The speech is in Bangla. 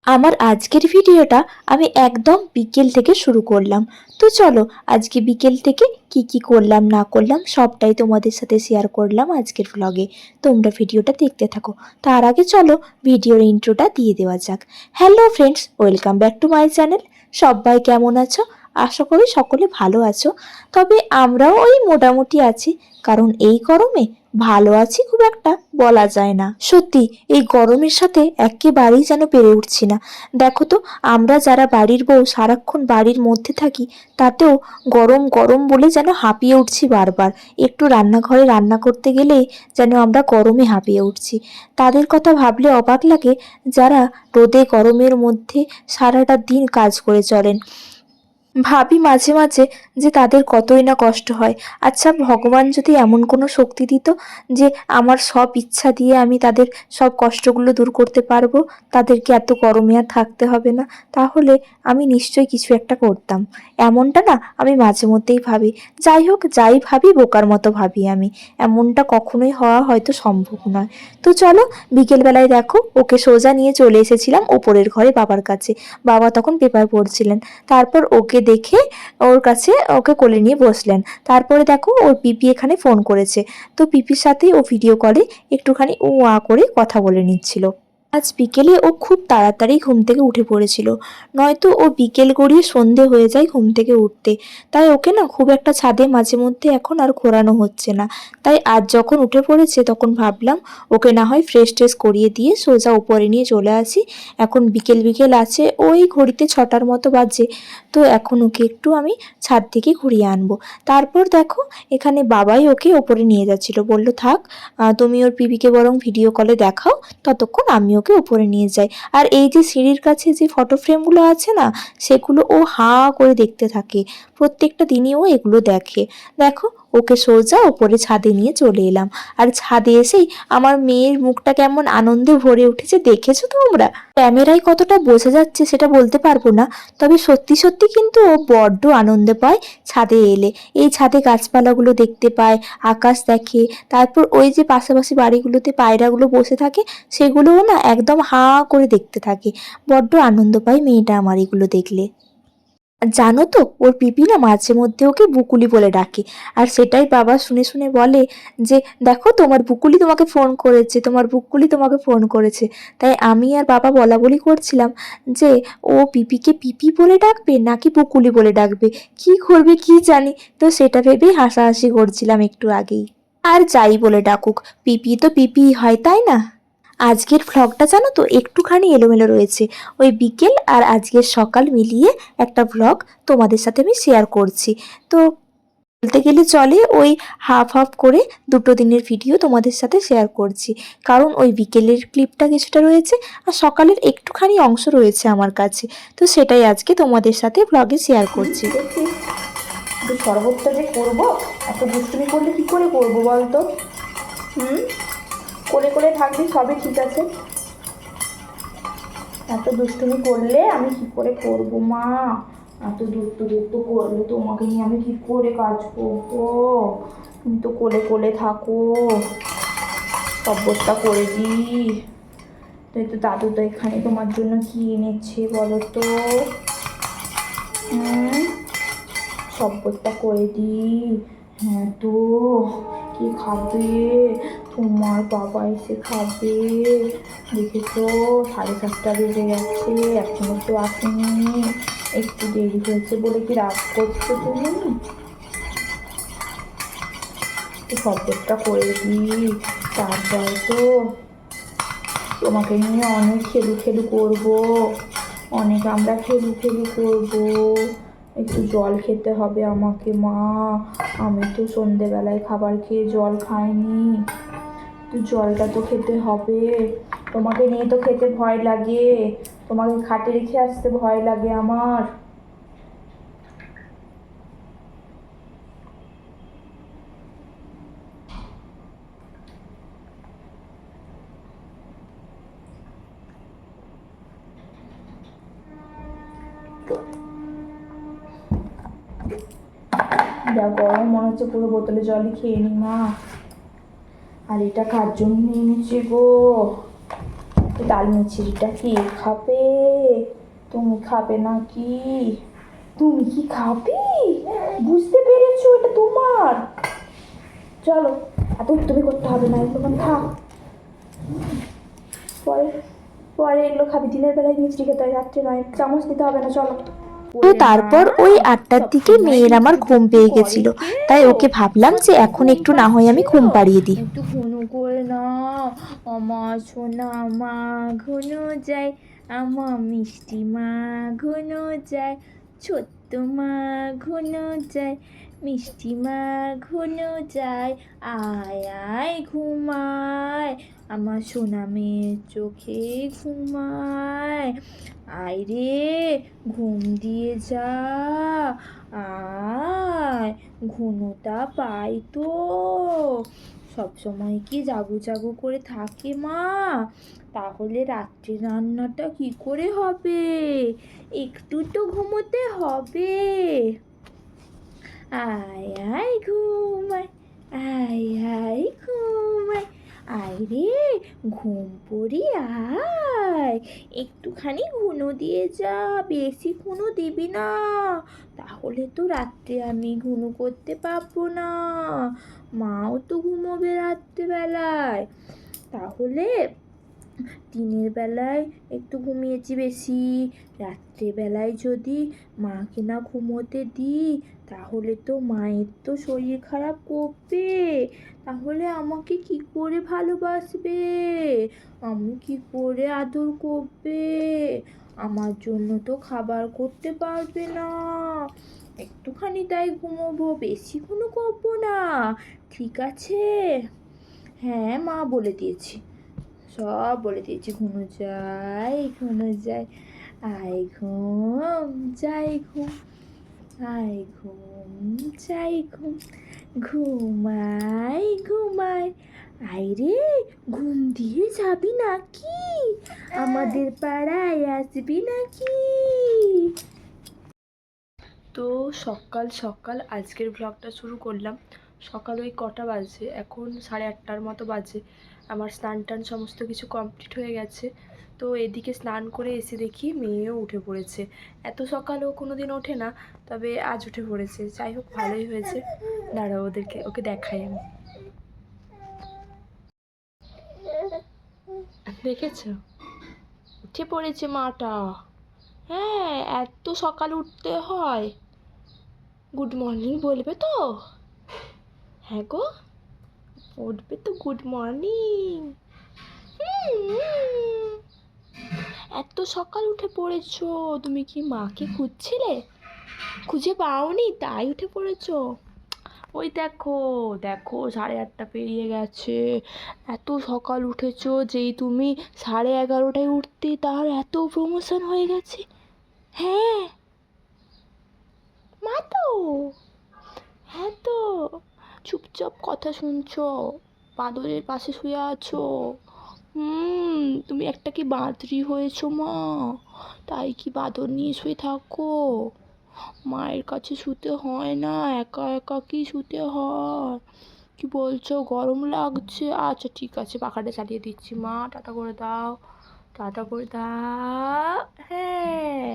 আমার আজকের ভিডিওটা আমি একদম বিকেল থেকে শুরু করলাম। তো চলো আজকে বিকেল থেকে কি কি করলাম না করলাম সবটাই তোমাদের সাথে শেয়ার করলাম আজকের ভ্লগে। তোমরা ভিডিওটা দেখতে থাকো। তার আগে চলো ভিডিওর ইন্ট্রোটা দিয়ে দেওয়া যাক। Hello friends, welcome back to my channel. সবাই কেমন আছো? আশা করি সকলে ভালো আছো। তবে আমরাও ওই মোটামুটি আছি, কারণ এই গরমে ভালো আছি খুব একটা বলা যায় না। সত্যি এই গরমের সাথে একেবারেই যেন পেরে উঠছি না। দেখো তো, আমরা যারা বাড়ির বউ সারাক্ষণ বাড়ির মধ্যে থাকি, তাতেও গরম গরম বলে যেন হাঁপিয়ে উঠছি বারবার। একটু রান্নাঘরে রান্না করতে গেলেই যেন আমরা গরমে হাঁপিয়ে উঠছি। তাদের কথা ভাবলে অবাক লাগে, যারা রোদে গরমের মধ্যে সারাটা দিন কাজ করে চলেন। ভাবি মাঝে মাঝে যে তাদের কতই না কষ্ট হয়। আচ্ছা, ভগবান যদি এমন কোনো শক্তি দিত যে আমার সব ইচ্ছা দিয়ে আমি তাদের সব কষ্টগুলো দূর করতে পারবো, তাদেরকে এত গরমে আর থাকতে হবে না, তাহলে আমি নিশ্চয়ই কিছু একটা করতাম। এমনটা না আমি মাঝে মধ্যেই ভাবি। যাই হোক, যাই ভাবি বোকার মতো ভাবি আমি। এমনটা কখনোই হওয়া হয়তো সম্ভব নয়। তো চলো, বিকেলবেলায় দেখো ওকে সোজা নিয়ে চলে এসেছিলাম ওপরের ঘরে বাবার কাছে। বাবা তখন পেপার পড়ছিলেন। তারপর ওকে দেখে ওর কাছে ওকে কোলে নিয়ে বসলেন। তারপরে দেখো ওর পিপি এখানে ফোন করেছে। তো পিপির সাথেই ও ভিডিও কলে একটুখানি উ আ করে কথা বলে নিচ্ছিল। আজ বিকেলে ও খুব তাড়াতাড়ি ঘুম থেকে উঠে পড়েছিল, নয়তো ও বিকেল গড়িয়ে সন্ধে হয়ে যায় ঘুম থেকে উঠতে। তাই ওকে না খুব একটা ছাদে মাঝে মধ্যে এখন আর ঘোরানো হচ্ছে না। তাই আজ যখন উঠে পড়েছে তখন ভাবলাম ওকে না হয় ফ্রেশ ট্রেশ করিয়ে দিয়ে সোজা উপরে নিয়ে চলে আসি। এখন বিকেল বিকেল আছে, ওই ঘড়িতে 6টার মতো বাজে। তো এখন ওকে একটু আমি ছাদ থেকে ঘুরিয়ে আনবো। তারপর দেখো এখানে বাবাই ওকে ওপরে নিয়ে যাচ্ছিল, বলল থাক, তুমি ওর পিপিকে বরং ভিডিও কলে দেখাও, ততক্ষণ আমি ওকে উপরে নিয়ে যাই। আর এই যে সিঁড়ির কাছে যে ফটো ফ্রেমগুলো আছে না, সেগুলো ও হাঁ করে দেখতে থাকে। প্রত্যেকটা দিনই ও এগুলো দেখে। দেখো ওকে সোজা ওপরে ছাদে নিয়ে চলে এলাম। আর ছাদে এসেই আমার মেয়ের মুখটা কেমন আনন্দে ভরে উঠেছে দেখেছো তোমরা? ক্যামেরায় কতটা বোঝা যাচ্ছে সেটা বলতে পারবো না, তবে সত্যি সত্যি কিন্তু ও বড্ড আনন্দ পায় ছাদে এলে। এই ছাদে গাছপালাগুলো দেখতে পায়, আকাশ দেখে, তারপর ওই যে পাশাপাশি বাড়িগুলোতে পায়রাগুলো বসে থাকে, সেগুলোও না একদম হাঁ করে দেখতে থাকে। বড্ড আনন্দ পায় মেয়েটা আমার এগুলো দেখলে। জানো তো, ওর পিপি না মাঝে মধ্যে ওকে বুকুলি বলে ডাকে। আর সেটাই বাবা শুনে শুনে বলে যে দেখো তোমার বুকুলি তোমাকে ফোন করেছে, তোমার বুকুলি তোমাকে ফোন করেছে। তাই আমি আর বাবা বলা বলি করছিলাম যে ও পিপিকে পিপি বলে ডাকবে নাকি বুকুলি বলে ডাকবে, কি করবে কি জানি। তো সেটা ভেবেই হাসাহাসি করছিলাম একটু আগেই। আর যাই বলে ডাকুক, পিপি তো পিপি হয়, তাই না? আজকের ভ্লগটা জানো তো একটুখানি এলোমেলো রয়েছে। ওই বিকেল আর আজকের সকাল মিলিয়ে একটা ভ্লগ তোমাদের সাথে আমি শেয়ার করছি। তো বলতে গেলে চলে ওই হাফ হাফ করে দুটো দিনের ভিডিও তোমাদের সাথে শেয়ার করছি। কারণ ওই বিকেলের ক্লিপটা কিছুটা রয়েছে আর সকালের একটুখানি অংশ রয়েছে আমার কাছে। তো সেটাই আজকে তোমাদের সাথে ভ্লগে শেয়ার করছি। শরবতটা যে করবো, এত দুষ্টুমি করলে কি করে করবো বলতো? কোলে কোলে থাকবি সবই ঠিক আছে, এত দুষ্টুমি করলে আমি কি করে করবো মা? এত দুষ্টু দুষ্টু করলে তোমাকে নিয়ে আমি কি করে কাজ করবো? তুমি তো কোলে কোলে থাকো, সব্বরটা করে দিই। তাই তো দাদু তো এখানে তোমার জন্য কি এনেছে বলো তো? সব্বরটা করে দিই। হ্যাঁ তো, কি খাবে? তোমার বাবা এসে খাবে। দেখেছো 7:30 বেজে গেছে, এখনো তো আসেনি। একটু দেরি হয়েছে বলে কি রাগ করছো তুমি? সব্বরটা করে দিই, তারপর তো তোমাকে নিয়ে অনেক খেলু খেলু করবো, অনেক আমরা খেলু খেলু করবো। একটু জল খেতে হবে আমাকে মা, আমি তো সন্ধেবেলায় খাবার খেয়ে জল খাইনি। তো জলটা তো খেতে হবে, তোমাকে নিয়ে তো খেতে ভয় লাগে, তোমাকে খাটে রেখে আসতে ভয় লাগে আমার। যা গরম মনে হচ্ছে পুরো বোতলে জলই খেয়ে নি মা। আর এটা কার জন্য এনেছে গো? ডাল মিছিরিটা কে খাবে? তুমি খাবে নাকি? তুমি কি খাবে? বুঝতে পেরেছো এটা তোমার? চলো, এত তুমি করতে হবে না, একটু খা। পরে পরে এগুলো খাবি, দিনের বেলায় মিষ্টি খেতে হয়, রাত্রে নয়। চামচ নিতে হবে না, চলো। তো তারপর ওই 8টার দিকে মেয়ের আমার ঘুম পেয়ে গেছিল, তাই ওকে ভাবলাম যে এখন একটু না হয় আমি ঘুম পাড়িয়ে দিই। একটু ঘুনু করে না আমার সোনা মা, ঘুনু যায় আমার মিষ্টি মা, ঘুনু যায় ছোট্ট মা, ঘুনু যায় মিষ্টি মা, ঘুনু যায় আয় আয় ঘুমায় আমার সোনা মেয়ের চোখে ঘুমায়, আয় রে ঘুম দিয়ে যা, আয় ঘুমোটা পাই তো। সবসময় কি জাগু জাগু করে থাকে মা? তাহলে রাত্রে রান্নাটা কি করে হবে? একটু তো ঘুমোতে হবে। আয় আয় ঘুমায়, আয় আয় ঘুমায়, আয় রে ঘুম পড়ি আয়, একটুখানি ঘুনো দিয়ে যা, বেশি ঘুনো দিবি না, তাহলে তো রাত্রে আমি ঘুনো করতে পারবো না, মাও তো ঘুমোবে রাত্রেবেলায়। তাহলে দিনের বেলায় একটু ঘুমিয়েছি বেশি, রাত্রেবেলায় যদি মাকে না ঘুমোতে দিই তাহলে তো মায়ের তো শরীর খারাপ করবে, তাহলে আমাকে কি করে ভালোবাসবে, আমি কি করে আদর করবে, আমার জন্য তো খাবার করতে পারবে না। একটুখানি তাই ঘুমোবো, বেশিক্ষণও করবো না, ঠিক আছে? হ্যাঁ মা, বলে দিয়েছি, সব বলে দিয়েছি। ঘুমো যাই ঘুমো যাই, আয় ঘুম যাই ঘুম, আয় ঘুম যাই ঘুম, ঘুমাই ঘুমাই, আয় রে ঘুম দিয়ে যাবি নাকি, আমাদের পাড়ায় আসবি নাকি? তো সকাল সকাল আজকের ব্লগটা শুরু করলাম। সকাল ওই কটা বাজে, এখন 8:30 মতো বাজে। আমার স্নান টান সমস্ত কিছু কমপ্লিট হয়ে গেছে। তো এদিকে স্নান করে এসে দেখি মেয়েও উঠে পড়েছে। এত সকালেও কোনো দিন ওঠে না, তবে আজ উঠে পড়েছে। যাই হোক, ভালোই হয়েছে। দাঁড়াও ওকে দেখাই আমি। দেখেছো, উঠে পড়েছে মাটা। হ্যাঁ, এত সকাল উঠতে হয়। গুড মর্নিং বলবে তো? হ্যাঁ গো, উঠবে তো, গুড মর্নিং। এত সকাল উঠে পড়েছো, তুমি কি মাকে খুঁজছিলে? খুঁজে পাওনি তাই উঠে পড়েছো? ওই দেখো দেখো, 8:30 পেরিয়ে গেছে, এত সকাল উঠেছো, যেই তুমি 11:30টায় উঠতে তার এত প্রমোশন হয়ে গেছে। হ্যাঁ মা তো, হ্যাঁ তো, চুপচাপ কথা শুনছো, বাঁদরের পাশে শুয়ে আছো। তুমি একটা কি বাঁদরি হয়েছো মা? তাই কি বাঁদর নিয়ে শুয়ে থাকো? মায়ের কাছে শুতে হয় না, একা একা কি শুতে হয়? কি বলছো, গরম লাগছে? আচ্ছা ঠিক আছে, পাখাটা চালিয়ে দিচ্ছি মা, টাটা করে দাও, টাটা করে দাও। হ্যাঁ।